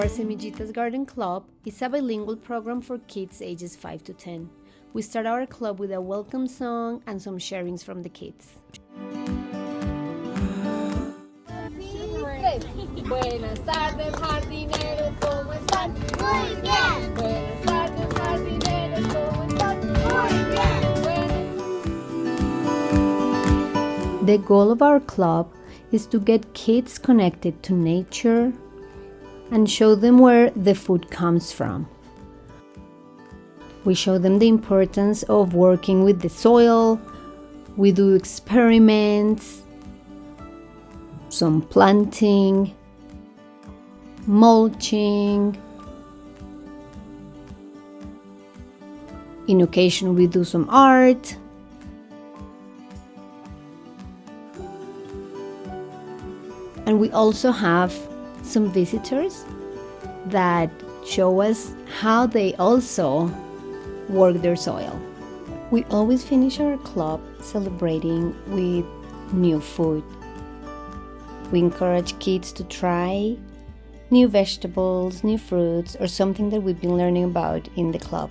Our Semillitas Garden Club is a bilingual program for kids ages 5 to 10. We start our club with a welcome song and some sharings from the kids. Buenas tardes, jardineros, ¿cómo están? Muy bien. Buenas tardes, jardineros, ¿cómo están? Muy bien. The goal of our club is to get kids connected to nature and show them where the food comes from. We show them the importance of working with the soil. We do experiments, some planting, mulching. In occasion we do some art. And we also have some visitors that show us how they also work their soil. We always finish our club celebrating with new food. We encourage kids to try new vegetables, new fruits, or something that we've been learning about in the club.